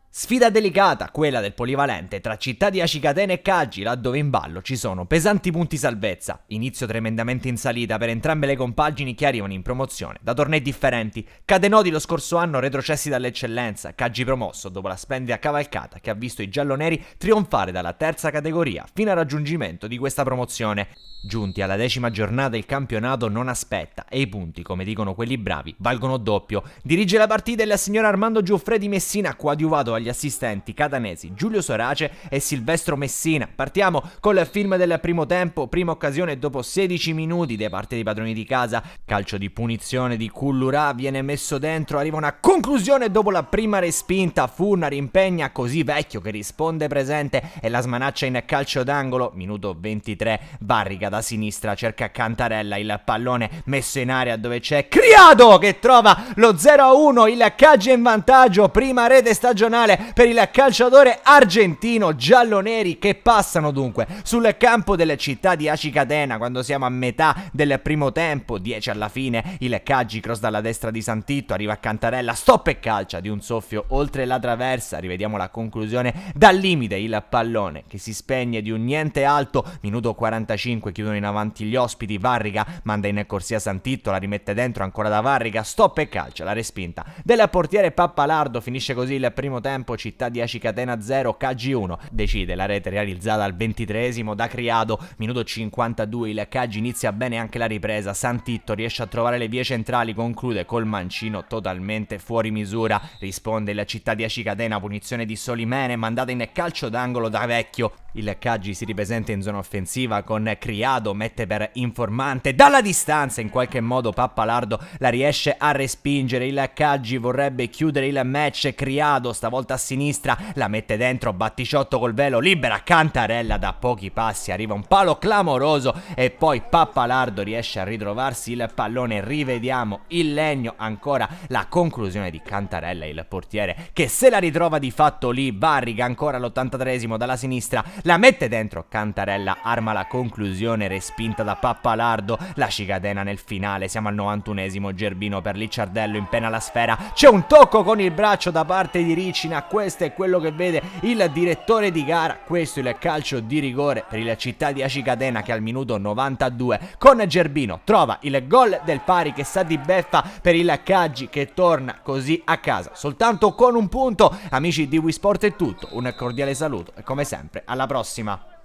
Sfida delicata, quella del polivalente tra Città di Acicatena e Caggi, laddove in ballo ci sono pesanti punti salvezza. Inizio tremendamente in salita per entrambe le compagini che arrivano in promozione da tornei differenti. Cadenoti lo scorso anno retrocessi dall'eccellenza, Caggi promosso dopo la splendida cavalcata che ha visto i gialloneri trionfare dalla terza categoria fino al raggiungimento di questa promozione. Giunti alla 10ª giornata il campionato non aspetta e i punti, come dicono quelli bravi, valgono doppio. Dirige la partita il signor Armando Giuffredi Messina, coadiuvato agli assistenti catanesi Giulio Sorace e Silvestro Messina. Partiamo col film del primo tempo, prima occasione dopo 16 minuti da parte dei padroni di casa. Calcio di punizione di Cullurà, viene messo dentro, arriva una conclusione dopo la prima respinta. Furna rimpegna così Vecchio che risponde presente e la smanaccia in calcio d'angolo. Minuto 23, Varrica da sinistra cerca Cantarella, il pallone messo in area dove c'è Criado che trova lo 0-1, il Caggi in vantaggio, prima rete stagionale per il calciatore argentino. Gialloneri che passano dunque sul campo delle Città di Acicatena quando siamo a metà del primo tempo, 10 alla fine, il Caggi cross dalla destra di Santitto, arriva a Cantarella, stop e calcia di un soffio oltre la traversa, rivediamo la conclusione dal limite, il pallone che si spegne di un niente alto. Minuto 45, chiudono in avanti gli ospiti, Varrica manda in corsia Santitto, la rimette dentro ancora da Varrica, stop e calcia, la respinta del portiere Pappalardo. Finisce così il primo tempo, Città di Acicatena 0, Caggi 1. Decide la rete realizzata al 23esimo da Criado. Minuto 52, il Caggi inizia bene anche la ripresa, Santitto riesce a trovare le vie centrali, conclude col mancino totalmente fuori misura. Risponde il Città di Acicatena, punizione di Solimene mandata in calcio d'angolo da Vecchio. Il Caggi si ripresenta in zona offensiva con Criado, mette per informante dalla distanza, in qualche modo Pappalardo la riesce a respingere. Il Caggi vorrebbe chiudere il match, Criado stavolta a sinistra la mette dentro, Batticciotto col velo libera Cantarella da pochi passi, arriva un palo clamoroso e poi Pappalardo riesce a ritrovarsi il pallone. Rivediamo il legno, ancora la conclusione di Cantarella, il portiere che se la ritrova di fatto lì. Varrica ancora all'83esimo dalla sinistra la mette dentro, Cantarella arma la conclusione, respinta da Pappalardo. La Acicatena nel finale, siamo al 91esimo, Gerbino per Licciardello, impena la sfera, c'è un tocco con il braccio da parte di Ricina, questo è quello che vede il direttore di gara, questo il calcio di rigore per il Città di Acicatena che al minuto 92 con Gerbino trova il gol del pari che sa di beffa per il Caggi che torna così a casa soltanto con un punto. Amici di Wisport è tutto, un cordiale saluto e come sempre alla prossima.